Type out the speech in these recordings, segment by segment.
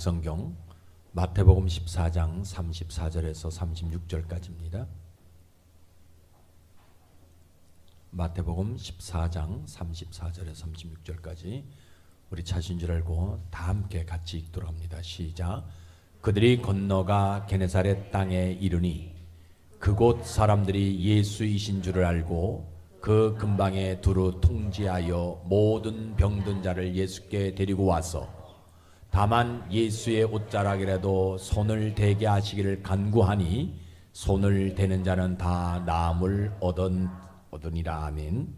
성경 마태복음 14장 34절에서 36절까지입니다. 마태복음 14장 34절에서 36절까지 우리 차신 줄 알고 다 함께 같이 읽도록 합니다. 시작. 그들이 건너가 게네사렛 땅에 이르니 그곳 사람들이 예수이신 줄을 알고 그 근방에 두루 통지하여 모든 병든 자를 예수께 데리고 와서 다만 예수의 옷자락이라도 손을 대게 하시기를 간구하니 손을 대는 자는 다 나음을 얻으니라. 아멘.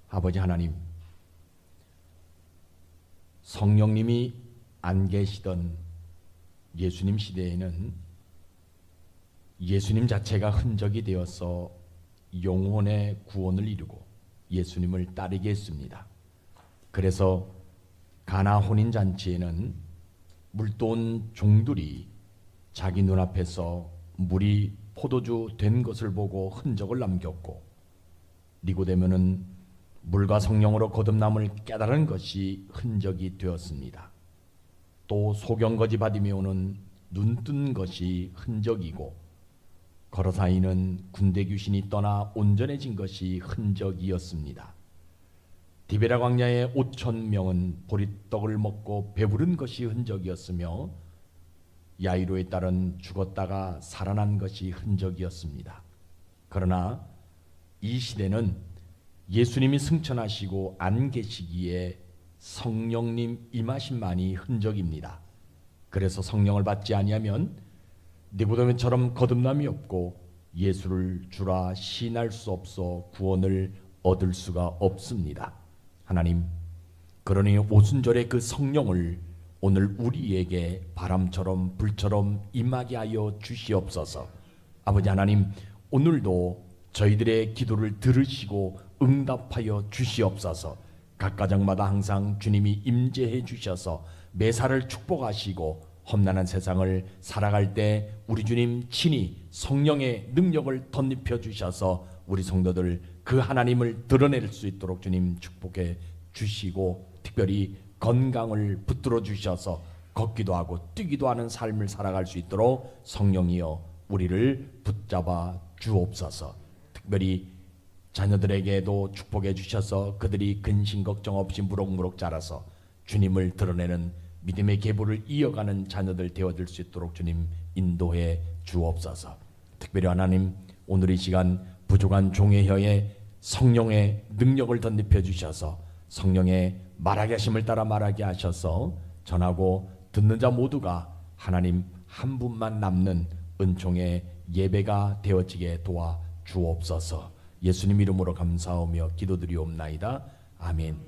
아버지 하나님, 성령님이 안 계시던 예수님 시대에는 예수님 자체가 흔적이 되어서 영혼의 구원을 이루고 예수님을 따르게 했습니다. 그래서 가나 혼인잔치에는 물돈 종들이 자기 눈앞에서 물이 포도주 된 것을 보고 흔적을 남겼고, 니고데모는 물과 성령으로 거듭남을 깨달은 것이 흔적이 되었습니다. 또 소경거지 받으며 오는 눈뜬 것이 흔적이고, 거러사이는 군대 귀신이 떠나 온전해진 것이 흔적이었습니다. 디베라 광야의 5,000명은 보리떡을 먹고 배부른 것이 흔적이었으며 야이로의 딸은 죽었다가 살아난 것이 흔적이었습니다. 그러나 이 시대는 예수님이 승천하시고 안 계시기에 성령님 임하심만이 흔적입니다. 그래서 성령을 받지 아니하면 니고데모처럼 거듭남이 없고 예수를 주라 시인할 수 없어 구원을 얻을 수가 없습니다. 하나님, 그러니 오순절의 그 성령을 오늘 우리에게 바람처럼 불처럼 임하게 하여 주시옵소서. 아버지 하나님, 오늘도 저희들의 기도를 들으시고 응답하여 주시옵소서. 각 가정마다 항상 주님이 임재해 주셔서 매사를 축복하시고 험난한 세상을 살아갈 때 우리 주님 친히 성령의 능력을 덧입혀 주셔서 우리 성도들 그 하나님을 드러낼 수 있도록 주님 축복해 주시고, 특별히 건강을 붙들어 주셔서 걷기도 하고 뛰기도 하는 삶을 살아갈 수 있도록 성령이여 우리를 붙잡아 주옵소서. 특별히 자녀들에게도 축복해 주셔서 그들이 근심 걱정 없이 무럭무럭 자라서 주님을 드러내는 믿음의 계보를 이어가는 자녀들 되어질 수 있도록 주님 인도해 주옵소서. 특별히 하나님, 오늘 이 시간 부족한 종의 혀에 성령의 능력을 덧입혀 주셔서 성령의 말하게 하심을 따라 말하게 하셔서 전하고 듣는 자 모두가 하나님 한 분만 남는 은총의 예배가 되어지게 도와 주옵소서. 예수님 이름으로 감사하며 기도드리옵나이다. 아멘.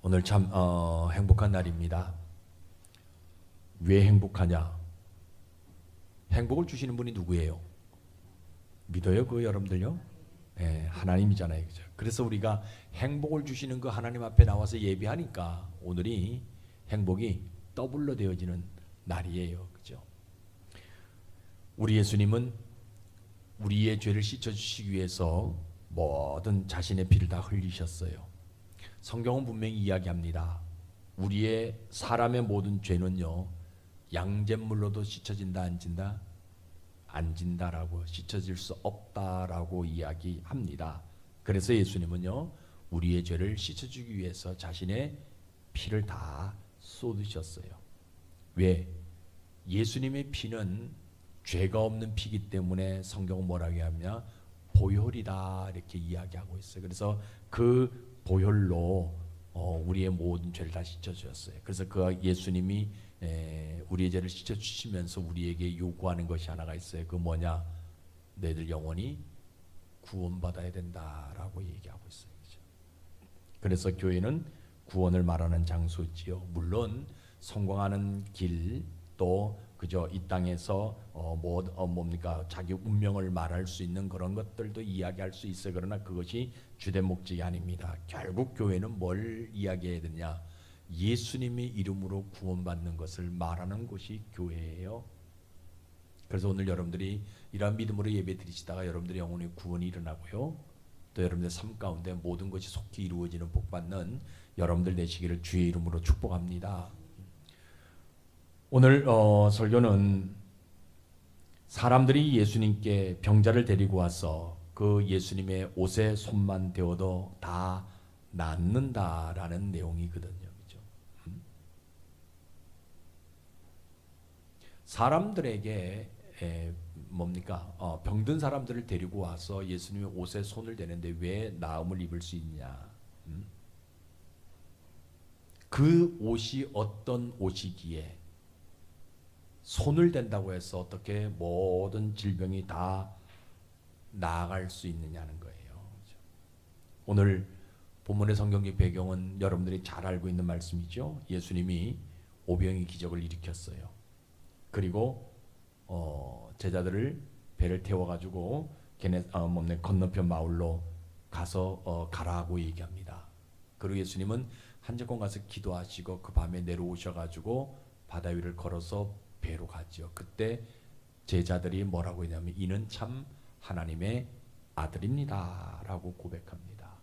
오늘 참 행복한 날입니다. 왜 행복하냐? 행복을 주시는 분이 누구예요? 믿어요? 그 여러분들요? 네, 하나님이잖아요. 그죠? 그래서 우리가 행복을 주시는 그 하나님 앞에 나와서 예배하니까 오늘이 행복이 더블로 되어지는 날이에요. 그죠? 우리 예수님은 우리의 죄를 씻어주시기 위해서 모든 자신의 피를 다 흘리셨어요. 성경은 분명히 이야기합니다. 우리의 사람의 모든 죄는요, 양잿물로도 씻어진다 안 진다? 안 진다라고, 씻어질 수 없다라고 이야기합니다. 그래서 예수님은요, 우리의 죄를 씻어주기 위해서 자신의 피를 다 쏟으셨어요. 왜? 예수님의 피는 죄가 없는 피이기 때문에 성경은 뭐라고 하냐? 보혈이다 이렇게 이야기하고 있어요. 그래서 그 보혈로 우리의 모든 죄를 다 씻어주셨어요. 그래서 그 예수님이 우리의 죄를 씻어주시면서 우리에게 요구하는 것이 하나가 있어요. 그 뭐냐? 너희들 영원히 구원받아야 된다라고 얘기하고 있어요. 그렇죠? 그래서 교회는 구원을 말하는 장소지요. 물론 성공하는 길, 또 그저 이 땅에서 뭡니까 자기 운명을 말할 수 있는 그런 것들도 이야기할 수 있어요. 그러나 그것이 주된 목적이 아닙니다. 결국 교회는 뭘 이야기해야 되냐? 예수님의 이름으로 구원받는 것을 말하는 곳이 교회예요. 그래서 오늘 여러분들이 이러한 믿음으로 예배 드리시다가 여러분들의 영혼의 구원이 일어나고요, 또 여러분들 삶 가운데 모든 것이 속히 이루어지는 복 받는 여러분들 되시기를 주의 이름으로 축복합니다. 오늘 설교는 사람들이 예수님께 병자를 데리고 와서 그 예수님의 옷에 손만 대어도 다 낫는다라는 내용이거든요. 그죠? 사람들에게 뭡니까? 병든 사람들을 데리고 와서 예수님의 옷에 손을 대는데 왜 나음을 입을 수 있냐? 그 옷이 어떤 옷이기에 손을 댄다고 해서 어떻게 모든 질병이 다 나아갈 수 있느냐는 거예요. 그렇죠? 오늘 본문의 성경의 배경은 여러분들이 잘 알고 있는 말씀이죠. 예수님이 오병이 기적을 일으켰어요. 그리고 제자들을 배를 태워가지고 건너편 마을로 가서 가라고 얘기합니다. 그리고 예수님은 한적권 가서 기도하시고 그 밤에 내려오셔가지고 바다 위를 걸어서 배로 가죠. 그때 제자들이 뭐라고 했냐면 이는 참 하나님의 아들입니다라고 고백합니다.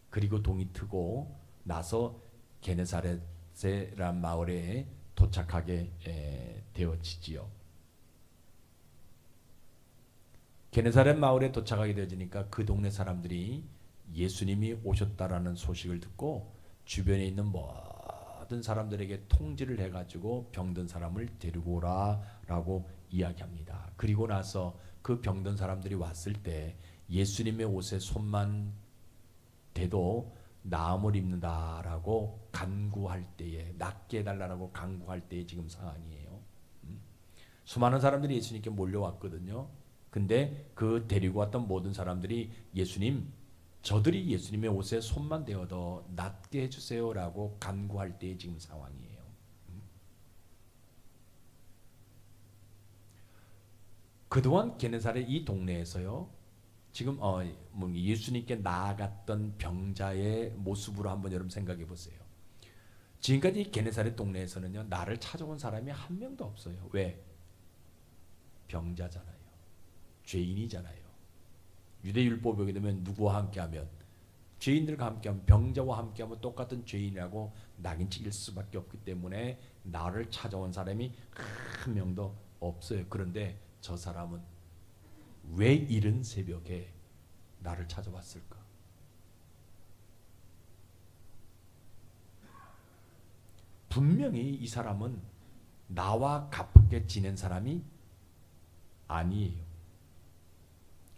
그리고 동이 트고 나서 게네사렛이란 마을에 도착하게 되어지지요. 게네사렛 마을에 도착하게 되어지니까 그 동네 사람들이 예수님이 오셨다라는 소식을 듣고 주변에 있는 모든 사람들에게 통지를 해가지고 병든 사람을 데리고 오라라고 이야기합니다. 그리고 나서 그 병든 사람들이 왔을 때 예수님의 옷에 손만 대도 나음을 입는다라고 간구할 때에, 낫게 해달라고 간구할 때의 지금 상황이에요. 수많은 사람들이 예수님께 몰려왔거든요. 근데 그 데리고 왔던 모든 사람들이 저들이 예수님의 옷에 손만 대어도 낫게 해주세요라고 간구할 때의 지금 상황이에요. 그동안 게네사렛 이 동네에서요, 지금 예수님께 나아갔던 병자의 모습으로 한번 여러분 생각해 보세요. 지금까지 게네사렛 동네에서는요, 나를 찾아온 사람이 한 명도 없어요. 왜? 병자잖아요. 죄인이잖아요. 유대율법에 의하게 되면 누구와 함께하면, 죄인들과 함께하면, 병자와 함께하면 똑같은 죄인이라고 낙인 찍힐 수밖에 없기 때문에 나를 찾아온 사람이 한 명도 없어요. 그런데 저 사람은 왜 이른 새벽에 나를 찾아왔을까? 분명히 이 사람은 나와 가깝게 지낸 사람이 아니에요.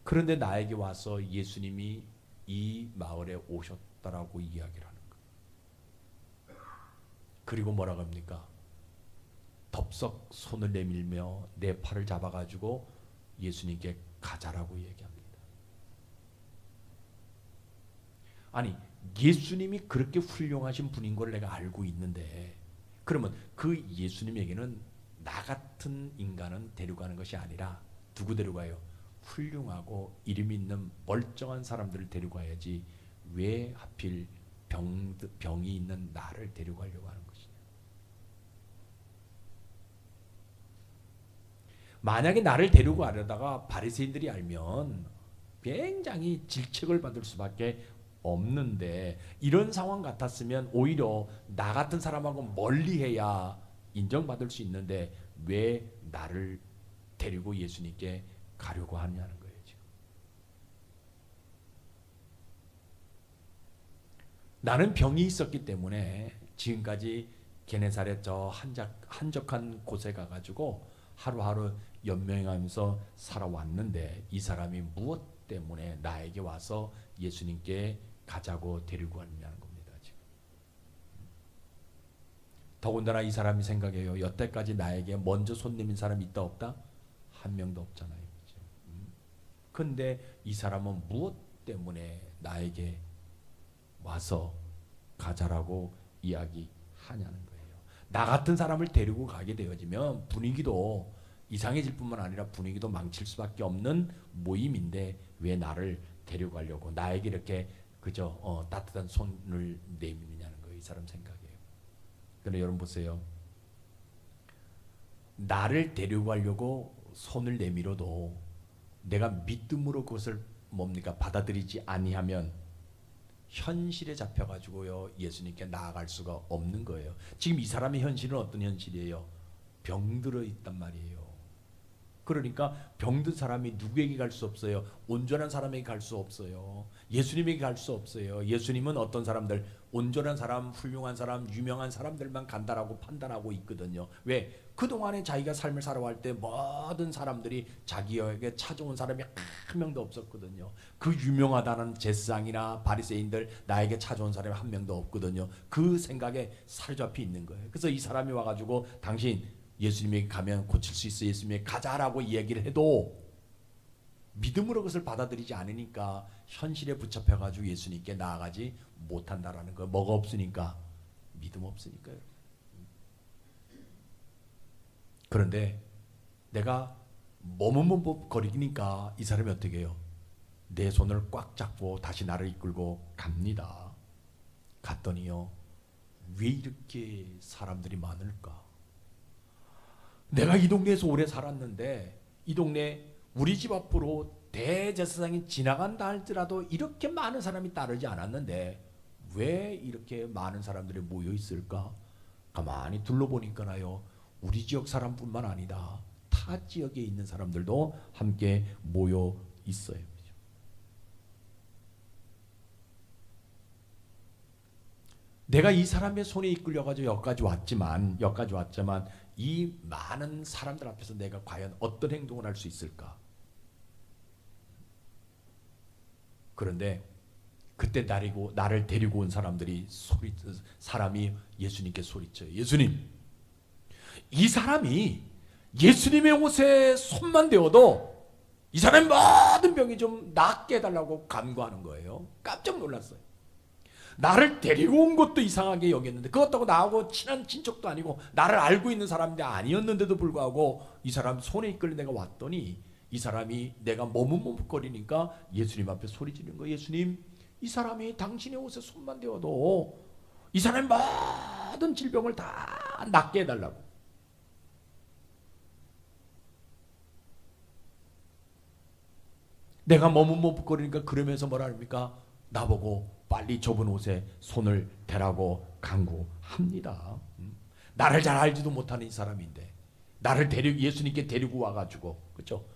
그런데 나에게 와서 예수님이 이 마을에 오셨다라고 이야기를 하는 거예요. 그리고 뭐라고 합니까? 덥석 손을 내밀며 내 팔을 잡아가지고 예수님께 가자라고 얘기합니다. 아니, 예수님이 그렇게 훌륭하신 분인 걸 내가 알고 있는데, 그러면 그 예수님에게는 나 같은 인간은 데려가는 것이 아니라 누구 데려가요? 훌륭하고 이름 있는 멀쩡한 사람들을 데려가야지 왜 하필 병이 있는 나를 데려가려고 하는 것이냐. 만약에 나를 데리고 가려다가 바리새인들이 알면 굉장히 질책을 받을 수밖에 없는데, 이런 상황 같았으면 오히려 나 같은 사람하고 멀리해야 인정받을 수 있는데 왜 나를 데리고 예수님께 가려고 하냐는 거예요. 지금 나는 병이 있었기 때문에 지금까지 게네사렛 저 한적한 곳에 가가지고 하루하루 연명하면서 살아왔는데 이 사람이 무엇 때문에 나에게 와서 예수님께 가자고 데리고 왔냐는 겁니다. 지금. 더군다나 이 사람이 생각해요. 여태까지 나에게 먼저 손 내민 사람이 있다 없다? 한 명도 없잖아요. 근데 이 사람은 무엇 때문에 나에게 와서 가자라고 이야기하냐는 거예요. 나 같은 사람을 데리고 가게 되어지면 분위기도 이상해질 뿐만 아니라 분위기도 망칠 수밖에 없는 모임인데 왜 나를 데려가려고 나에게 이렇게 그저 따뜻한 손을 내미느냐는 거예요. 이 사람 생각이에요. 그런데 여러분 보세요. 나를 데려가려고 손을 내밀어도 내가 믿음으로 그것을 뭡니까? 받아들이지 아니하면 현실에 잡혀가지고요 예수님께 나아갈 수가 없는 거예요. 지금 이 사람의 현실은 어떤 현실이에요? 병들어 있단 말이에요. 그러니까 병든 사람이 누구에게 갈 수 없어요? 온전한 사람에게 갈 수 없어요. 예수님에게 갈 수 없어요. 예수님은 어떤 사람들, 온전한 사람, 훌륭한 사람, 유명한 사람들만 간다라고 판단하고 있거든요. 왜? 그동안에 자기가 삶을 살아갈 때 모든 사람들이 자기에게 찾아온 사람이 한 명도 없었거든요. 그 유명하다는 제사장이나 바리새인들 나에게 찾아온 사람이 한 명도 없거든요. 그 생각에 사로잡혀 있는 거예요. 그래서 이 사람이 와가지고 당신 예수님에게 가면 고칠 수 있어, 예수님에게 가자라고 얘기를 해도 믿음으로 그것을 받아들이지 않으니까 현실에 붙잡혀가지고 예수님께 나아가지 못한다라는 거예요. 뭐가 없으니까? 믿음 없으니까요. 그런데 내가 머뭇머뭇거리니까 이 사람이 어떻게 해요? 내 손을 꽉 잡고 다시 나를 이끌고 갑니다. 갔더니요, 왜 이렇게 사람들이 많을까? 내가 이 동네에서 오래 살았는데 이 동네 우리 집 앞으로 대제사장이 지나간다 할지라도 이렇게 많은 사람이 따르지 않았는데 왜 이렇게 많은 사람들이 모여 있을까? 가만히 둘러보니까요, 우리 지역 사람뿐만 아니다, 타 지역에 있는 사람들도 함께 모여 있어요. 내가 이 사람의 손에 이끌려가지고 여기까지 왔지만 이 많은 사람들 앞에서 내가 과연 어떤 행동을 할 수 있을까? 그런데 그때 나를 데리고 온 사람이 예수님께 소리쳐요. 예수님, 이 사람이 예수님의 옷에 손만 대어도 이 사람의 모든 병이 좀 낫게 해달라고 간구하는 거예요. 깜짝 놀랐어요. 나를 데리고 온 것도 이상하게 여겼는데, 그것도 나하고 친한 친척도 아니고 나를 알고 있는 사람이 아니었는데도 불구하고 이 사람 손에 이끌려 내가 왔더니 이 사람이 내가 머뭇머뭇거리니까 예수님 앞에 소리 지르는 거예요. 예수님, 이 사람이 당신의 옷에 손만 대어도 이 사람의 모든 질병을 다 낫게 해달라고. 내가 머뭇머뭇거리니까 그러면서 뭐라 합니까? 나보고 빨리 좁은 옷에 손을 대라고 강구합니다. 나를 잘 알지도 못하는 이 사람인데 나를 예수님께 데리고 와가지고, 그렇죠?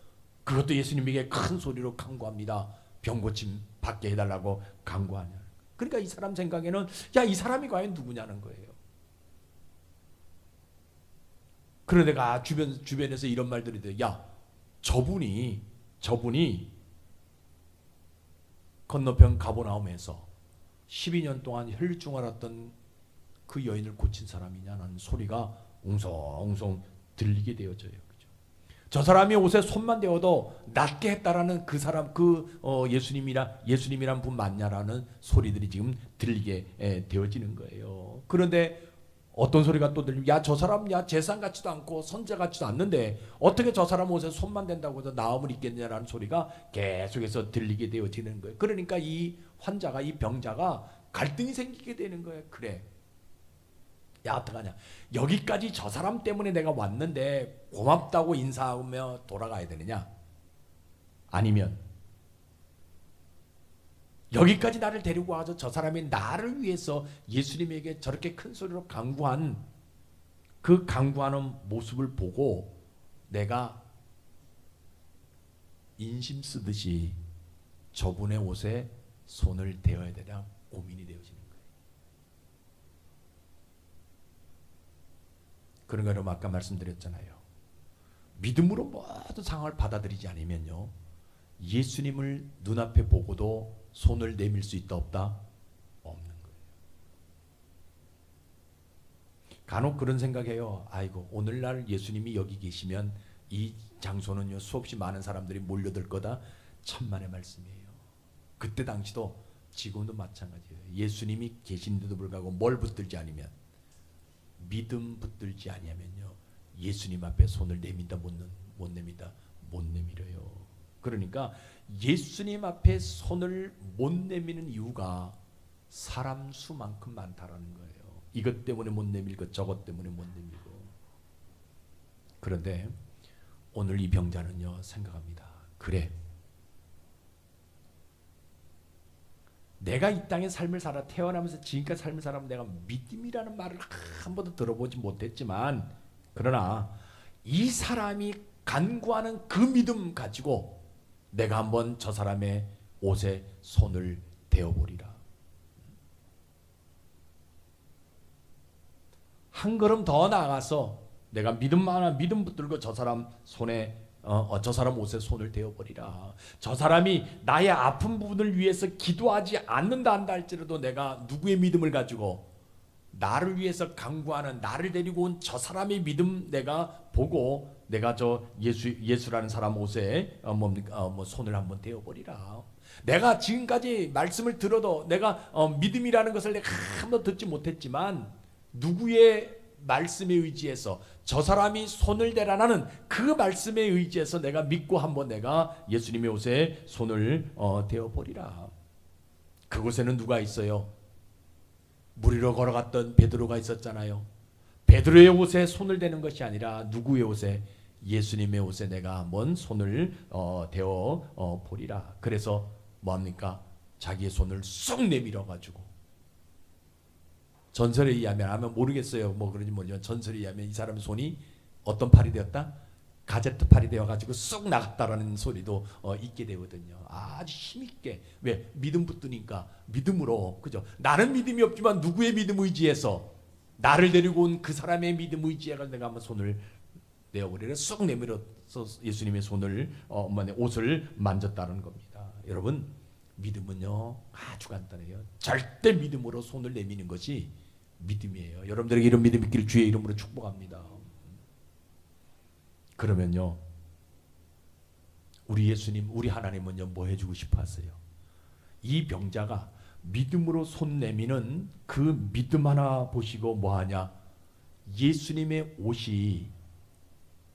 그것도 예수님에게 큰 소리로 강구합니다. 병 고침 받게 해달라고 강구하냐. 그러니까 이 사람 생각에는 이 사람이 과연 누구냐는 거예요. 그런데 내가 주변에서 이런 말들이 돼요. 저분이 건너편 가버나움에서 12년 동안 혈류증을 앓았던 그 여인을 고친 사람이냐는 소리가 웅성웅성 들리게 되어져요. 그죠? 저 사람이 옷에 손만 대어도 낫게 했다라는 그 사람, 예수님이란 분 맞냐라는 소리들이 지금 들리게 되어지는 거예요. 그런데 어떤 소리가 또 들리면, 저 사람 제사장 같지도 않고 선자 같지도 않는데 어떻게 저 사람 옷에 손만 댄다고 해서 나음을 입겠냐라는 소리가 계속해서 들리게 되어지는 거예요. 그러니까 이 환자가, 이 병자가 갈등이 생기게 되는 거예요. 그래, 어떡하냐, 여기까지 저 사람 때문에 내가 왔는데 고맙다고 인사하며 돌아가야 되느냐, 아니면 여기까지 나를 데리고 와서 저 사람이 나를 위해서 예수님에게 저렇게 큰 소리로 강구한 그 강구하는 모습을 보고 내가 인심 쓰듯이 저분의 옷에 손을 대어야 되냐 고민이 되어지는 거예요. 그러니까 여러분, 아까 말씀드렸잖아요. 믿음으로 모든 상황을 받아들이지 않으면요, 예수님을 눈앞에 보고도 손을 내밀 수 있다 없다? 없는 거예요. 간혹 그런 생각해요. 아이고, 오늘날 예수님이 여기 계시면 이 장소는요 수없이 많은 사람들이 몰려들 거다. 천만의 말씀이에요. 그때 당시도 지금도 마찬가지예요. 예수님이 계신데도 불구하고 뭘 붙들지 않으면, 믿음 붙들지 아니하면요, 예수님 앞에 손을 내민다 못 내민다? 못 내밀어요. 그러니까 예수님 앞에 손을 못 내미는 이유가 사람 수만큼 많다라는 거예요. 이것 때문에 못 내밀고 저것 때문에 못 내밀고. 그런데 오늘 이 병자는요 생각합니다. 그래, 내가 이 땅의 삶을 살아 태어나면서 지금까지 삶을 살아면 내가 믿음이라는 말을 한 번도 들어보지 못했지만, 그러나 이 사람이 간구하는 그 믿음 가지고 내가 한번 저 사람의 옷에 손을 대어보리라. 한 걸음 더 나아가서 내가 믿음 붙들고 저 사람 손에 저 사람 옷에 손을 대어버리라. 저 사람이 나의 아픈 부분을 위해서 기도하지 않는다 한다 할지라도 내가 누구의 믿음을 가지고 나를 위해서 간구하는, 나를 데리고 온 저 사람의 믿음 내가 보고 내가 저 예수라는 사람 옷에 손을 한번 대어버리라. 내가 지금까지 말씀을 들어도 내가 믿음이라는 것을 내가 한 번도 듣지 못했지만 누구의 말씀에 의지해서 저 사람이 손을 대라 나는 그 말씀에 의지해서 내가 믿고 한번 내가 예수님의 옷에 손을 대어버리라. 그곳에는 누가 있어요? 물 위로 걸어갔던 베드로가 있었잖아요. 베드로의 옷에 손을 대는 것이 아니라 누구의 옷에? 예수님의 옷에 내가 한번 손을 대어 보리라. 그래서 뭐합니까? 자기의 손을 쏙 내밀어 가지고, 전설에 의하면, 아마 모르겠어요, 뭐 그런지 모르지만 전설에 의하면 이 사람의 손이 어떤 팔이 되었다? 가제트 팔이 되어가지고 쏙 나갔다라는 소리도 있게 되거든요. 아주 힘있게. 왜? 믿음 붙드니까 믿음으로, 그죠? 나는 믿음이 없지만 누구의 믿음 의지해서, 나를 데리고 온 그 사람의 믿음 의지해서 내가 한번 손을 내어버리라. 쏙 내밀어서 예수님의 손을 옷을 만졌다는 겁니다. 여러분, 믿음은요 아주 간단해요. 절대 믿음으로 손을 내미는 것이 믿음이에요. 여러분들에게 이런 믿음 있기를 주의 이름으로 축복합니다. 그러면요, 우리 예수님, 우리 하나님은요 뭐 해주고 싶어 하세요? 이 병자가 믿음으로 손 내미는 그 믿음 하나 보시고 뭐 하냐? 예수님의 옷이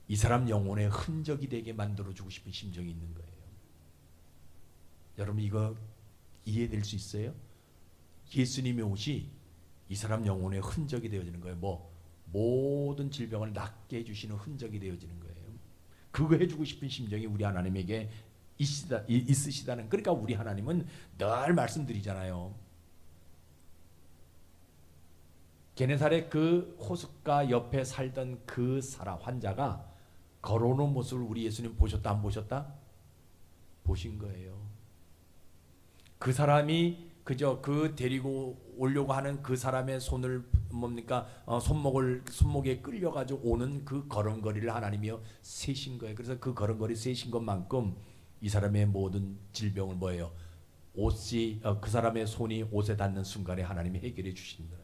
이 사람 영혼의 흔적이 되게 만들어주고 싶은 심정이 있는 거예요. 여러분, 이거 이해될 수 있어요? 예수님의 옷이 이 사람 영혼의 흔적이 되어지는 거예요. 모든 질병을 낫게 해주시는 흔적이 되어지는 거예요. 그거 해주고 싶은 심정이 우리 하나님에게 있으시다는. 그러니까 우리 하나님은 늘 말씀드리잖아요. 게네사렛 그 호숫가 옆에 살던 그 사람, 환자가 걸어오는 모습을 우리 예수님 보셨다 안 보셨다? 보신 거예요. 그 사람이 그저 그 데리고 오려고 하는 그 사람의 손을 손목에 끌려가지고 오는 그 걸음걸이를 하나님이요 세신 거예요. 그래서 그 걸음걸이 세신 것만큼 이 사람의 모든 질병을 뭐예요? 옷이 그 사람의 손이 옷에 닿는 순간에 하나님이 해결해 주시는 거예요.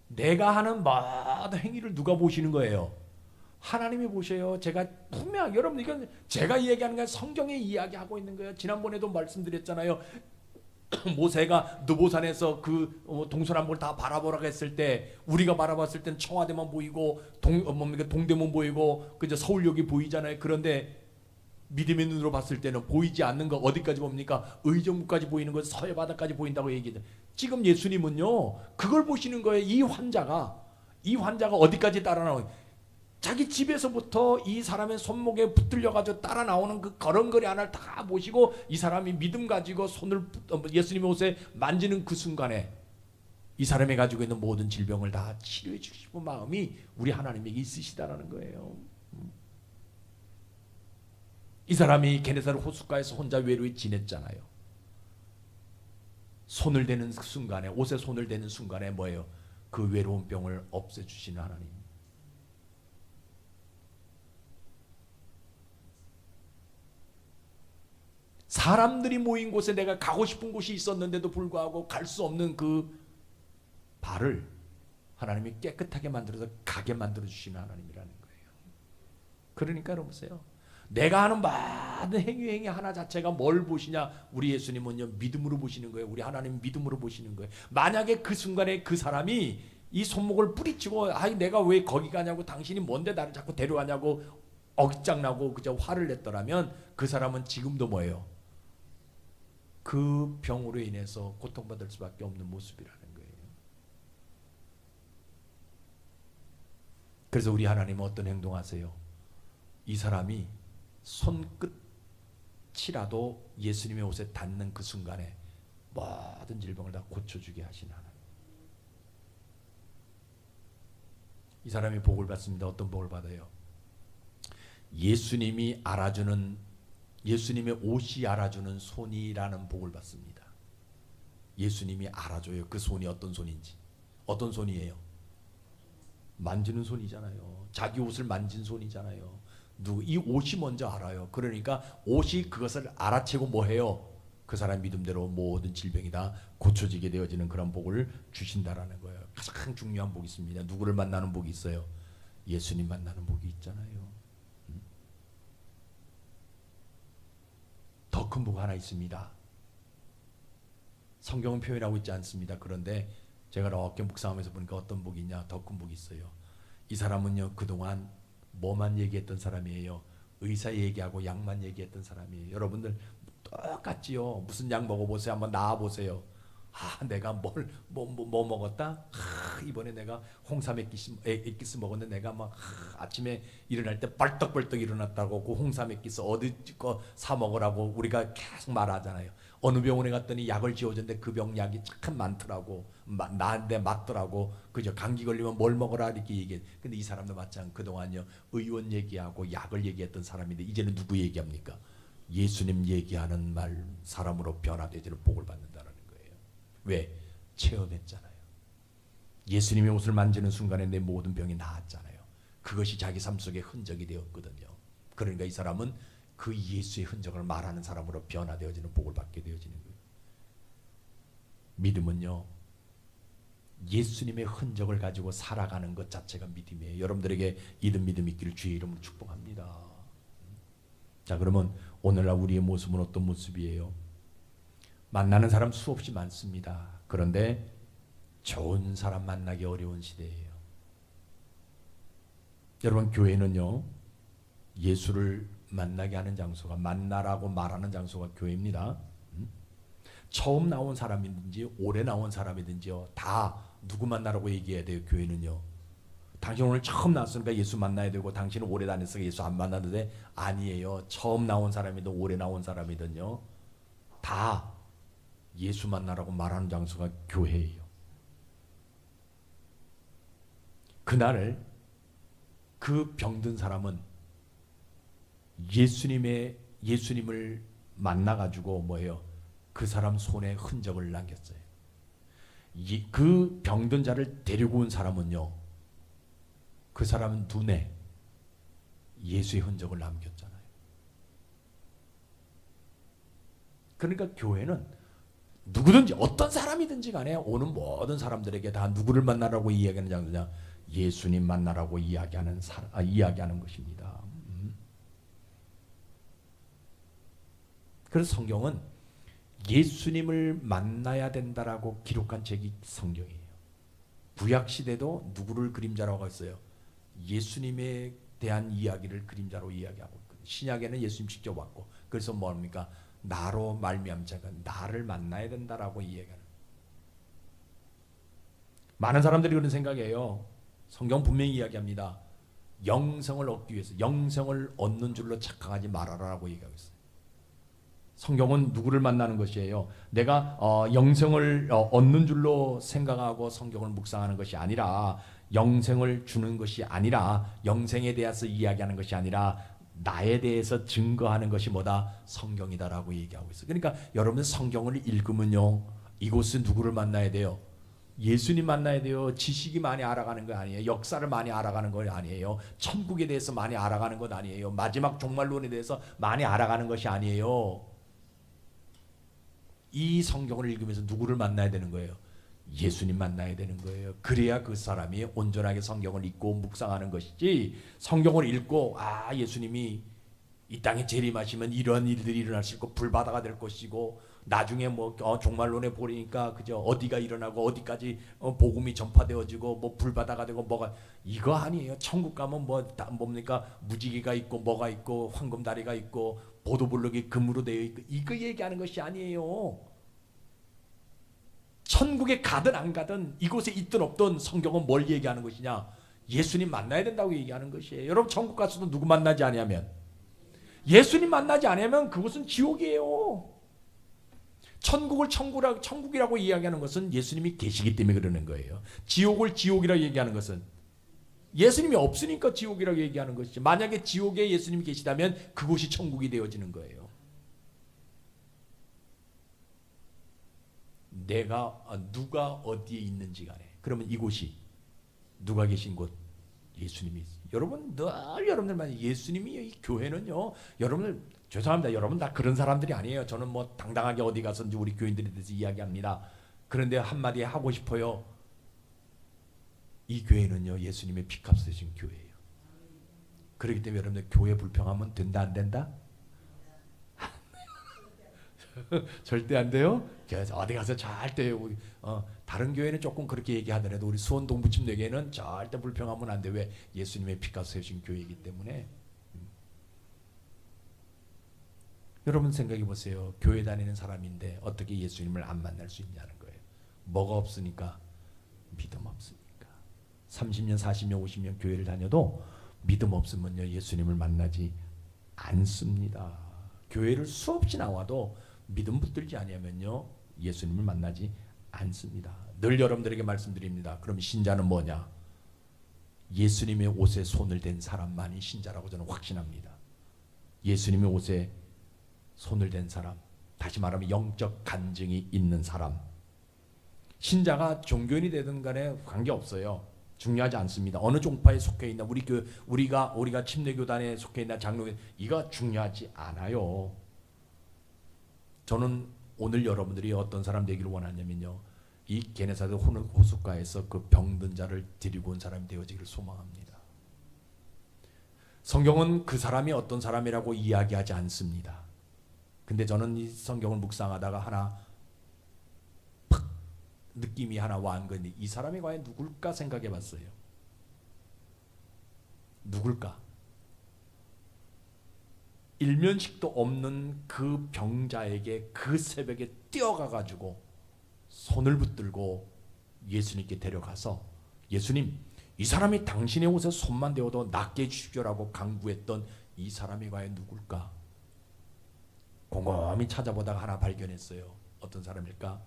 내가 하는 모든 행위를 누가 보시는 거예요? 하나님이 보셔요. 제가 분명, 여러분, 이건 제가 이야기하는 게 성경에 이야기하고 있는 거예요. 지난번에도 말씀드렸잖아요. 모세가 느보산에서 그 동서남북을 다 바라보라고 했을 때, 우리가 바라봤을 때는 청와대만 보이고 동대문 보이고 그저 서울역이 보이잖아요. 그런데 믿음의 눈으로 봤을 때는 보이지 않는 거 어디까지 봅니까? 의정부까지 보이는 거, 서해 바다까지 보인다고 얘기해요. 지금 예수님은요 그걸 보시는 거예요. 이 환자가 어디까지 따라 나오는, 자기 집에서부터 이 사람의 손목에 붙들려 가지고 따라 나오는 그 걸음걸이 하나를 다 보시고, 이 사람이 믿음 가지고 손을 예수님의 옷에 만지는 그 순간에 이 사람이 가지고 있는 모든 질병을 다 치료해 주고 싶은 마음이 우리 하나님에게 있으시다라는 거예요. 이 사람이 게네사렛 호숫가에서 혼자 외로이 지냈잖아요. 손을 대는 순간에, 옷에 손을 대는 순간에 뭐예요? 그 외로운 병을 없애주시는 하나님. 사람들이 모인 곳에 내가 가고 싶은 곳이 있었는데도 불구하고 갈 수 없는 그 발을 하나님이 깨끗하게 만들어서 가게 만들어주시는 하나님이라는 거예요. 그러니까 여러분보세요, 내가 하는 모든 행위 하나 자체가 뭘 보시냐? 우리 예수님은요 믿음으로 보시는 거예요. 우리 하나님 믿음으로 보시는 거예요. 만약에 그 순간에 그 사람이 이 손목을 뿌리치고, 아이 내가 왜 거기 가냐고, 당신이 뭔데 나를 자꾸 데려가냐고 어깃장나고 그저 화를 냈더라면, 그 사람은 지금도 뭐예요? 그 병으로 인해서 고통받을 수밖에 없는 모습이라는 거예요. 그래서 우리 하나님은 어떤 행동하세요? 이 사람이 손끝 터치라도 예수님의 옷에 닿는 그 순간에 모든 질병을 다 고쳐주게 하신 하나님. 이 사람이 복을 받습니다. 어떤 복을 받아요? 예수님이 알아주는, 예수님의 옷이 알아주는 손이라는 복을 받습니다. 예수님이 알아줘요. 그 손이 어떤 손인지. 어떤 손이에요? 만지는 손이잖아요. 자기 옷을 만진 손이잖아요. 이 옷이 먼저 알아요. 그러니까 옷이 그것을 알아채고 뭐해요? 그 사람 믿음대로 모든 질병이 다 고쳐지게 되어지는 그런 복을 주신다라는 거예요. 가장 중요한 복이 있습니다. 누구를 만나는 복이 있어요? 예수님 만나는 복이 있잖아요. 더 큰 복 하나 있습니다. 성경은 표현하고 있지 않습니다. 그런데 제가 이렇게 묵상하면서 보니까 어떤 복이 있냐? 더 큰 복이 있어요. 이 사람은요, 그동안 뭐만 얘기했던 사람이에요? 의사 얘기하고 약만 얘기했던 사람이에요. 여러분들 똑같지요. 무슨 약 먹어보세요. 한번 나와보세요. 내가 뭐 먹었다? 이번에 내가 홍삼 액기스 먹었는데 내가 막 아침에 일어날 때 벌떡벌떡 일어났다고 그 홍삼 액기스 어디 거 사 먹으라고 우리가 계속 말하잖아요. 어느 병원에 갔더니 약을 지어줬는데 그 병 약이 참 많더라고. 나한테 맞더라고. 그죠? 감기 걸리면 뭘 먹어라 이렇게 얘기해. 근데 이 사람도 마찬가지. 그동안요 의원 얘기하고 약을 얘기했던 사람인데 이제는 누구 얘기합니까? 예수님 얘기하는 말 사람으로 변화되지는 복을 받는다는 거예요. 왜? 체험했잖아요. 예수님의 옷을 만지는 순간에 내 모든 병이 나았잖아요. 그것이 자기 삶 속에 흔적이 되었거든요. 그러니까 이 사람은 그 예수의 흔적을 말하는 사람으로 변화되어지는 복을 받게 되어지는 거예요. 믿음은요, 예수님의 흔적을 가지고 살아가는 것 자체가 믿음이에요. 여러분들에게 이런 믿음 있기를 주의 이름으로 축복합니다. 자, 그러면 오늘날 우리의 모습은 어떤 모습이에요? 만나는 사람 수없이 많습니다. 그런데 좋은 사람 만나기 어려운 시대예요. 여러분, 교회는요, 예수를 만나게 하는 장소가, 만나라고 말하는 장소가 교회입니다. 처음 나온 사람이든지 오래 나온 사람이든지요, 다 누구 만나라고 얘기해야 돼요? 교회는요. 당신 오늘 처음 나왔으니까 예수 만나야 되고, 당신은 오래 다녔으니까 예수 안 만나도 돼? 아니에요. 처음 나온 사람이든 오래 나온 사람이든요, 다 예수 만나라고 말하는 장소가 교회예요. 그날 그 병든 사람은 예수님을 만나가지고 뭐예요? 그 사람 손에 흔적을 남겼어요. 그 병든 자를 데리고 온 사람은요, 그 사람 눈에 예수의 흔적을 남겼잖아요. 그러니까 교회는 누구든지 어떤 사람이든지 간에 오는 모든 사람들에게 다 누구를 만나라고 이야기하는 장소냐? 예수님 만나라고 이야기하는 것입니다. 그래서 성경은 예수님을 만나야 된다라고 기록한 책이 성경이에요. 구약 시대도 누구를 그림자라고 했어요? 예수님에 대한 이야기를 그림자로 이야기하고 있거든요. 신약에는 예수님 직접 왔고, 그래서 뭡니까? 나로 말미암은 자가 나를 만나야 된다라고 이야기하는. 많은 사람들이 그런 생각이에요. 성경 분명히 이야기합니다. 영생을 얻기 위해서, 영생을 얻는 줄로 착각하지 말아라라고 얘기하고 있어요. 성경은 누구를 만나는 것이에요? 내가 영생을 얻는 줄로 생각하고 성경을 묵상하는 것이 아니라, 영생을 주는 것이 아니라, 영생에 대해서 이야기하는 것이 아니라 나에 대해서 증거하는 것이 뭐다? 성경이다라고 얘기하고 있어요. 그러니까 여러분 성경을 읽으면요, 이곳은 누구를 만나야 돼요? 예수님 만나야 돼요. 지식이 많이 알아가는 거 아니에요. 역사를 많이 알아가는 거 아니에요. 천국에 대해서 많이 알아가는 것 아니에요. 마지막 종말론에 대해서 많이 알아가는 것이 아니에요. 이 성경을 읽으면서 누구를 만나야 되는 거예요? 예수님 만나야 되는 거예요. 그래야 그 사람이 온전하게 성경을 읽고 묵상하는 것이지, 성경을 읽고 예수님이 이 땅에 재림하시면 이런 일들이 일어날 수 있고 불바다가 될 것이고, 나중에 종말론에 보니까 그죠, 어디가 일어나고 어디까지 복음이 전파되어지고 뭐 불바다가 되고 뭐가, 이거 아니에요. 천국 가면 뭡니까? 무지개가 있고 뭐가 있고 황금다리가 있고 보도블록이 금으로 되어 있고, 이거 얘기하는 것이 아니에요. 천국에 가든 안 가든 이곳에 있든 없든 성경은 뭘 얘기하는 것이냐? 예수님 만나야 된다고 얘기하는 것이에요. 여러분 천국 가서도 누구 만나지 아니하면? 예수님 만나지 않으면 그것은 지옥이에요. 천국을 천국이라고 이야기하는 것은 예수님이 계시기 때문에 그러는 거예요. 지옥을 지옥이라고 얘기하는 것은 예수님이 없으니까 지옥이라고 얘기하는 것이죠. 만약에 지옥에 예수님이 계시다면 그곳이 천국이 되어지는 거예요. 누가 어디에 있는지 간에 그러면 이곳이 누가 계신 곳? 예수님이 있어요. 여러분 늘 여러분들만 예수님이 이 교회는요. 여러분들 죄송합니다. 여러분 다 그런 사람들이 아니에요. 저는 뭐 당당하게 어디 가서든지 우리 교인들에 대해서 이야기합니다. 그런데 한마디 하고 싶어요. 이 교회는요. 예수님의 피값 쓰신 교회예요. 그렇기 때문에 여러분들 교회 불평하면 된다 안 된다? 절대 안 돼요. 어디 가서 절대 다른 교회는 조금 그렇게 얘기하더라도 우리 수원 동부침례교회는 절대 불평하면 안 돼. 왜? 예수님의 피값 쓰신 교회이기 때문에. 여러분 생각해 보세요. 교회 다니는 사람인데 어떻게 예수님을 안 만날 수 있냐는 거예요. 뭐가 없으니까? 믿음 없으니까. 30년, 40년, 50년 교회를 다녀도 믿음 없으면요 예수님을 만나지 않습니다. 교회를 수없이 나와도 믿음 붙들지 아니하면요 예수님을 만나지 않습니다. 늘 여러분들에게 말씀드립니다. 그럼 신자는 뭐냐? 예수님의 옷에 손을 댄 사람만이 신자라고 저는 확신합니다. 예수님의 옷에 손을 댄 사람, 다시 말하면 영적 간증이 있는 사람. 신자가 종교인이 되든 간에 관계없어요. 중요하지 않습니다. 어느 종파에 속해 있나, 우리가 침례교단에 속해 있나, 장로교, 이거 중요하지 않아요. 저는 오늘 여러분들이 어떤 사람 되기를 원하냐면요, 이 게네사ret 호숫가에서 그 병든 자를 데리고 온 사람이 되어지기를 소망합니다. 성경은 그 사람이 어떤 사람이라고 이야기하지 않습니다. 근데 저는 이 성경을 묵상하다가 하나 팍 느낌이 하나 와 건데, 이 사람이 과연 누굴까 생각해 봤어요. 누굴까? 일면식도 없는 그 병자에게 그 새벽에 뛰어가 가지고 손을 붙들고 예수님께 데려가서, 예수님, 이 사람이 당신의 옷에 손만 대어도 낫게 해주십시오라고 강구했던 이 사람이 과연 누굴까? 곰곰이 찾아보다가 하나 발견했어요. 어떤 사람일까?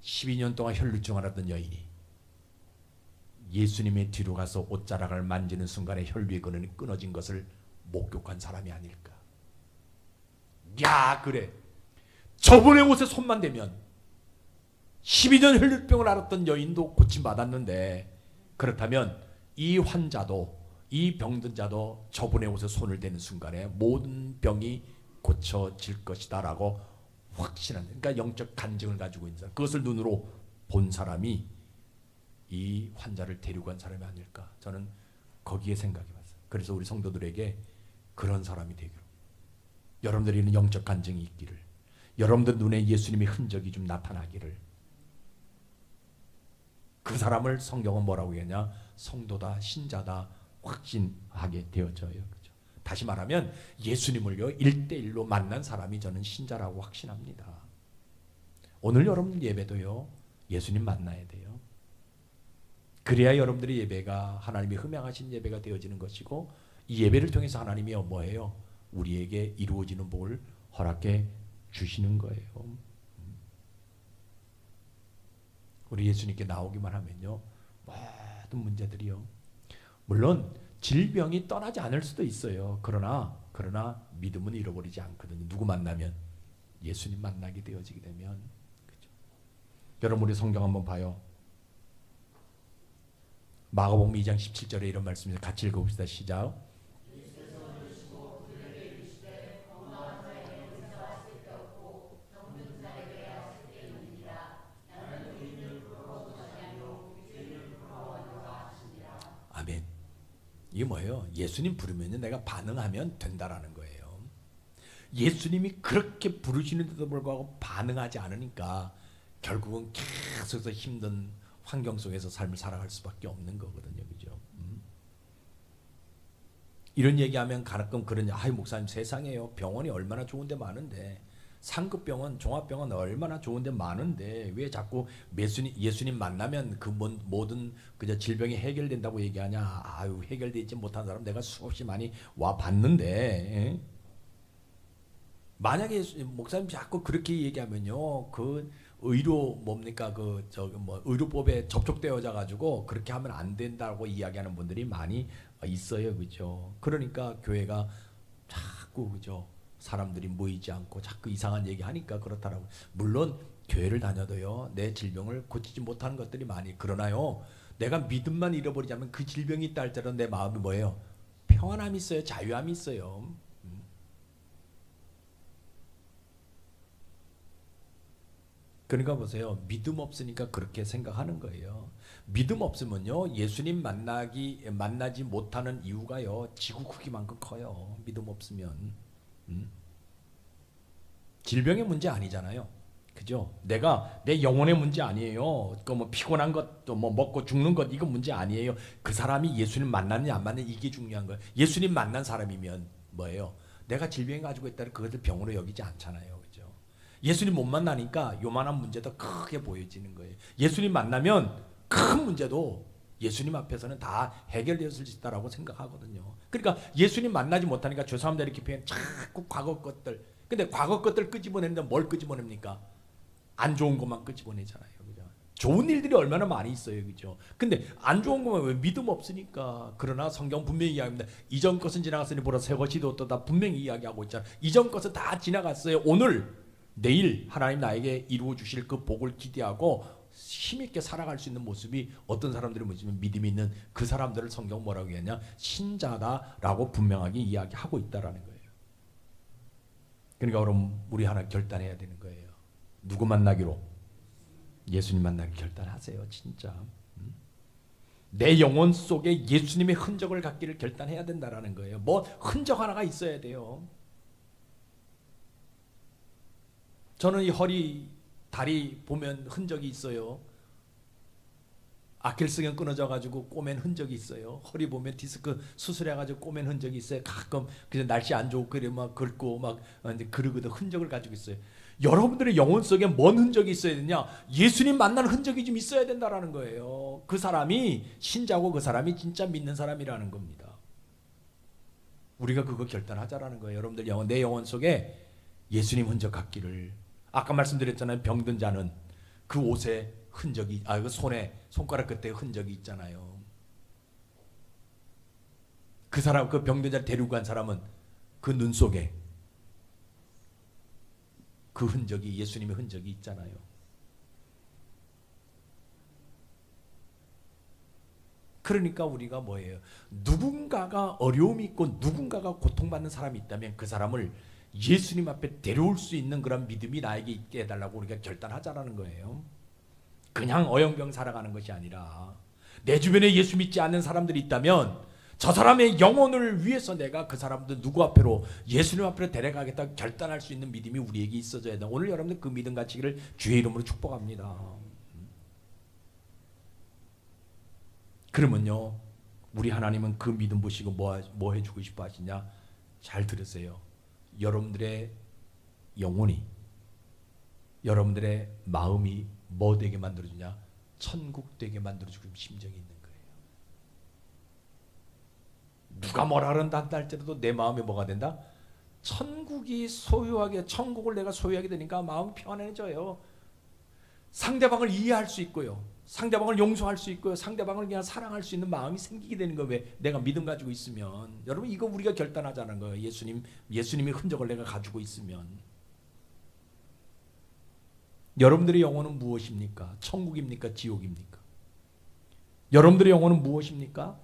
12년 동안 혈루증 앓았던 여인이 예수님의 뒤로 가서 옷자락을 만지는 순간에 혈류의 근원이 끊어진 것을 목격한 사람이 아닐까. 야, 그래, 저분의 옷에 손만 대면 12년 혈류병을 앓았던 여인도 고침받았는데, 그렇다면 이 환자도, 이 병든 자도 저분의 옷에 손을 대는 순간에 모든 병이 고쳐질 것이다 라고 확신한, 그러니까 영적 간증을 가지고 있는 사람, 그것을 눈으로 본 사람이 이 환자를 데리고 간 사람이 아닐까. 저는 거기에 생각해 봤어요. 그래서 우리 성도들에게 그런 사람이 되기로, 여러분들이 있는 영적 간증이 있기를, 여러분들 눈에 예수님의 흔적이 좀 나타나기를, 그 사람을 성경은 뭐라고 했냐? 성도다, 신자다 확신하게 되어져요. 그렇죠? 다시 말하면 예수님을요 1대1로 만난 사람이 저는 신자라고 확신합니다. 오늘 여러분 예배도요 예수님 만나야 돼요. 그래야 여러분들의 예배가 하나님이 흠양하신 예배가 되어지는 것이고, 이 예배를 통해서 하나님이 뭐예요? 우리에게 이루어지는 복을 허락해 주시는 거예요. 우리 예수님께 나오기만 하면요 모든 문제들이요, 물론 질병이 떠나지 않을 수도 있어요. 그러나 믿음은 잃어버리지 않거든요. 누구 만나면? 예수님 만나게 되어지게 되면. 그렇죠? 여러분 우리 성경 한번 봐요. 마가복음 2장 17절에 이런 말씀입니다. 같이 읽어봅시다. 시작. 아멘. 이게 뭐예요? 예수님 부르면 내가 반응하면 된다라는 거예요. 예수님이 그렇게 부르시는데도 불구하고 반응하지 않으니까 결국은 계속해서 힘든 환경 속에서 삶을 살아갈 수밖에 없는 거거든요. 그죠? 이런 얘기하면 가끔 그런, 아이 목사님 세상에요 병원이 얼마나 좋은 데 많은데 상급병원, 종합병원 얼마나 좋은 데 많은데 왜 자꾸 예수님 만나면 그 모든 그저 질병이 해결된다고 얘기하냐. 아유, 해결되지 못한 사람 내가 수없이 많이 와 봤는데. 예? 만약에 목사님 자꾸 그렇게 얘기하면요, 그 의료 뭡니까 그 저기 뭐 의료법에 접촉되어져 가지고 그렇게 하면 안 된다고 이야기하는 분들이 많이 있어요, 그죠? 그러니까 교회가 자꾸 그죠, 사람들이 모이지 않고 자꾸 이상한 얘기하니까 그렇다라고. 물론 교회를 다녀도요, 내 질병을 고치지 못하는 것들이 많이. 그러나요, 내가 믿음만 잃어버리자면 그 질병이 있다 할지라도 내 마음이 뭐예요? 평안함이 있어요, 자유함이 있어요. 그러니까 보세요. 믿음 없으니까 그렇게 생각하는 거예요. 믿음 없으면요, 예수님 만나지 못하는 이유가요, 지구 크기만큼 커요. 믿음 없으면. 질병의 문제 아니잖아요. 그죠? 내 영혼의 문제 아니에요. 그 뭐 피곤한 것, 또 뭐 먹고 죽는 것, 이거 문제 아니에요. 그 사람이 예수님 만났느냐 안 만났느냐, 이게 중요한 거예요. 예수님 만난 사람이면 뭐예요? 내가 질병 가지고 있다는 그것을 병으로 여기지 않잖아요. 그죠? 예수님 못 만나니까 요만한 문제도 크게 보여지는 거예요. 예수님 만나면 큰 문제도 예수님 앞에서는 다 해결되었을 수 있다라고 생각하거든요. 그러니까 예수님 만나지 못하니까 죄송합니다 이렇게 표현, 자꾸 과거 것들. 근데 과거 것들 끄집어내는데 뭘 끄집어냅니까? 안 좋은 것만 끄집어내잖아요. 그죠? 좋은 일들이 얼마나 많이 있어요. 그죠? 근데 안 좋은 것만 왜? 믿음 없으니까. 그러나 성경 분명히 이야기합니다. 이전 것은 지나갔으니 보라 새 것이 되었다. 분명히 이야기하고 있잖아요. 이전 것은 다 지나갔어요. 오늘 내일 하나님 나에게 이루어 주실 그 복을 기대하고 힘있게 살아갈 수 있는 모습이 어떤 사람들이 뭐지만 믿음이 있는 그 사람들을 성경 뭐라고 했냐? 신자다라고 분명하게 이야기하고 있다라는 거예요. 그러니까 그럼 우리 하나 결단해야 되는 거예요. 누구 만나기로? 예수님 만나기 결단하세요. 진짜. 내 영혼 속에 예수님의 흔적을 갖기를 결단해야 된다라는 거예요. 뭐 흔적 하나가 있어야 돼요. 저는 이 허리, 다리 보면 흔적이 있어요. 아킬스腱 끊어져 가지고 꼬맨 흔적이 있어요. 허리 보면 디스크 수술해 가지고 꼬맨 흔적이 있어요. 가끔 그냥 날씨 안 좋고 그래 막 긁고 막 이제 그러거든. 흔적을 가지고 있어요. 여러분들의 영혼 속에 뭔 흔적이 있어야 되냐? 예수님 만난 흔적이 좀 있어야 된다라는 거예요. 그 사람이 신자고 그 사람이 진짜 믿는 사람이라는 겁니다. 우리가 그거 결단하자라는 거예요. 여러분들 내 영혼 속에 예수님 흔적 갖기를. 아까 말씀드렸잖아요. 병든 자는 그 옷에 흔적이, 그 손에 손가락 끝에 흔적이 있잖아요. 그 사람, 그 병든 자를 데리고 간 사람은 그 눈 속에 그 흔적이, 예수님의 흔적이 있잖아요. 그러니까 우리가 뭐예요? 누군가가 어려움이 있고 누군가가 고통받는 사람이 있다면 그 사람을 예수님 앞에 데려올 수 있는 그런 믿음이 나에게 있게 해달라고 우리가 결단하자라는 거예요. 그냥 어영병 살아가는 것이 아니라 내 주변에 예수 믿지 않는 사람들이 있다면 저 사람의 영혼을 위해서 내가 그 사람들 누구 앞으로, 예수님 앞으로 데려가겠다 결단할 수 있는 믿음이 우리에게 있어져야 돼. 오늘 여러분들 그 믿음 가지기를 주의 이름으로 축복합니다. 그러면요, 우리 하나님은 그 믿음 보시고 뭐 해주고 싶어 하시냐? 잘 들으세요. 여러분들의 영혼이, 여러분들의 마음이 뭐 되게 만들어주냐? 천국 되게 만들어주고 심정이 있는 거예요. 누가 뭐라 한다 할지라도 내 마음이 뭐가 된다? 천국이 소유하게, 천국을 내가 소유하게 되니까 마음이 편안해져요. 상대방을 이해할 수 있고요, 상대방을 용서할 수 있고요, 상대방을 그냥 사랑할 수 있는 마음이 생기게 되는 거예요. 왜? 내가 믿음 가지고 있으면. 여러분 이거 우리가 결단하자는 거예요. 예수님의 흔적을 내가 가지고 있으면. 여러분들의 영혼은 무엇입니까? 천국입니까? 지옥입니까? 여러분들의 영혼은 무엇입니까?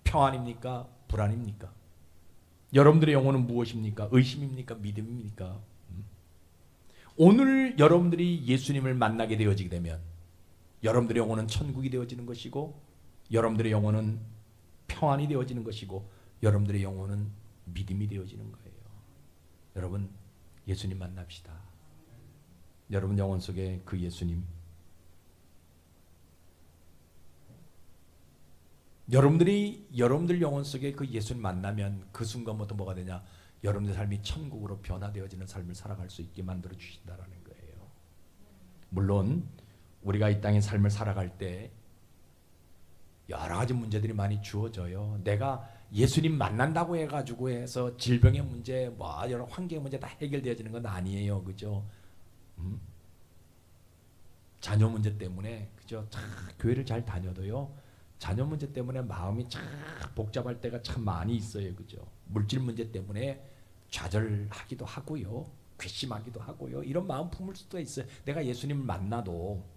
평안입니까? 불안입니까? 여러분들의 영혼은 무엇입니까? 의심입니까? 믿음입니까? 오늘 여러분들이 예수님을 만나게 되어지게 되면 여러분들의 영혼은 천국이 되어지는 것이고, 여러분들의 영혼은 평안이 되어지는 것이고, 여러분들의 영혼은 믿음이 되어지는 거예요. 여러분 예수님 만납시다. 여러분 영혼 속에 그 예수님, 여러분들 영혼 속에 그 예수님 만나면 그 순간부터 뭐가 되냐? 여러분의 삶이 천국으로 변화되어지는 삶을 살아갈 수 있게 만들어 주신다라는 거예요. 물론 우리가 이 땅의 삶을 살아갈 때 여러 가지 문제들이 많이 주어져요. 내가 예수님 만난다고 해가지고 해서 질병의 문제, 뭐 여러 환경의 문제 다 해결되어지는 건 아니에요, 그죠? 자녀 문제 때문에, 그죠? 참 교회를 잘 다녀도요, 자녀 문제 때문에 마음이 참 복잡할 때가 참 많이 있어요, 그죠? 물질 문제 때문에 좌절하기도 하고요, 괘씸하기도 하고요, 이런 마음 품을 수도 있어요. 내가 예수님을 만나도.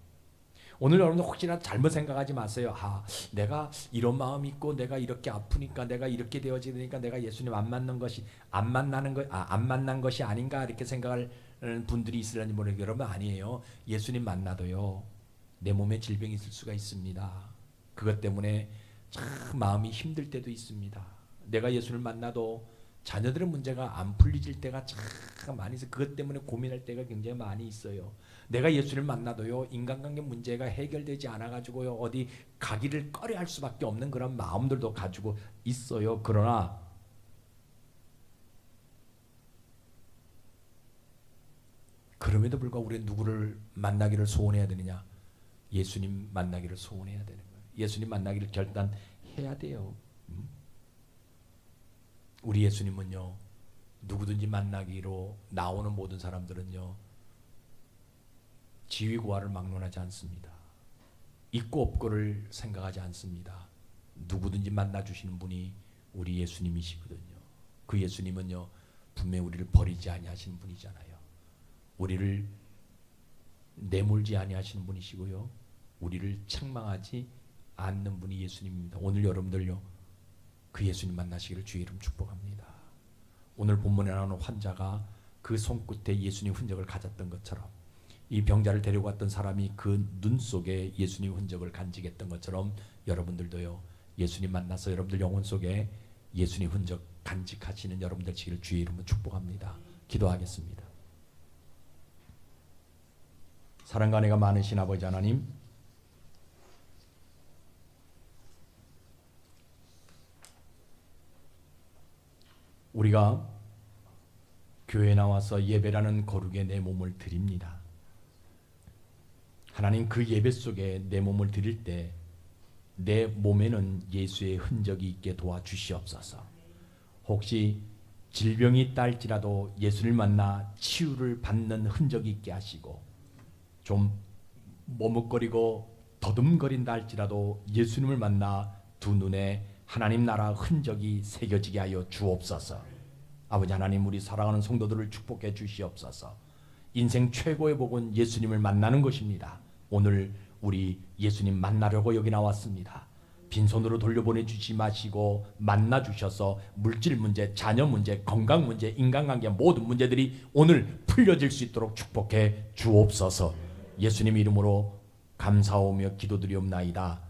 오늘 여러분들 혹시나 잘못 생각하지 마세요. 아, 내가 이런 마음이 있고 내가 이렇게 아프니까 내가 이렇게 되어지니까 내가 예수님 안 만난 것이 아닌가 이렇게 생각할 분들이 있으려니 모르겠어요. 여러분 아니에요. 예수님 만나도요, 내 몸에 질병이 있을 수가 있습니다. 그것 때문에 참 마음이 힘들 때도 있습니다. 내가 예수를 만나도 자녀들의 문제가 안 풀리질 때가 참 많이 있어요. 그것 때문에 고민할 때가 굉장히 많이 있어요. 내가 예수를 만나도요, 인간관계 문제가 해결되지 않아가지고요, 어디 가기를 꺼려할 수밖에 없는 그런 마음들도 가지고 있어요. 그러나 그럼에도 불구하고 우리는 누구를 만나기를 소원해야 되느냐? 예수님 만나기를 소원해야 되는 거예요. 예수님 만나기를 결단해야 돼요. 우리 예수님은요, 누구든지 만나기로 나오는 모든 사람들은요, 지위고하를 막론하지 않습니다. 있고 없고를 생각하지 않습니다. 누구든지 만나주시는 분이 우리 예수님이시거든요. 그 예수님은요, 분명히 우리를 버리지 아니하시는 분이잖아요. 우리를 내몰지 아니하시는 분이시고요, 우리를 책망하지 않는 분이 예수님입니다. 오늘 여러분들요, 그 예수님 만나시기를 주의 이름 축복합니다. 오늘 본문에 나오는 환자가 그 손끝에 예수님 흔적을 가졌던 것처럼, 이 병자를 데리고 왔던 사람이 그 눈 속에 예수님 흔적을 간직했던 것처럼 여러분들도요, 예수님 만나서 여러분들 영혼 속에 예수님 흔적 간직하시는 여러분들 되기를 주의 이름으로 축복합니다. 기도하겠습니다. 사랑과 은혜가 많으신 아버지 하나님, 우리가 교회에 나와서 예배라는 거룩에 내 몸을 드립니다. 하나님, 그 예배 속에 내 몸을 드릴 때 내 몸에는 예수의 흔적이 있게 도와주시옵소서. 혹시 질병이 있다 할지라도 예수를 만나 치유를 받는 흔적이 있게 하시고, 좀 머뭇거리고 더듬거린다 할지라도 예수님을 만나 두 눈에 하나님 나라 흔적이 새겨지게 하여 주옵소서. 아버지 하나님, 우리 사랑하는 성도들을 축복해 주시옵소서. 인생 최고의 복은 예수님을 만나는 것입니다. 오늘 우리 예수님 만나려고 여기 나왔습니다. 빈손으로 돌려보내 주지 마시고 만나 주셔서 물질 문제, 자녀 문제, 건강 문제, 인간관계 모든 문제들이 오늘 풀려질 수 있도록 축복해 주옵소서. 예수님 이름으로 감사하며 기도드리옵나이다.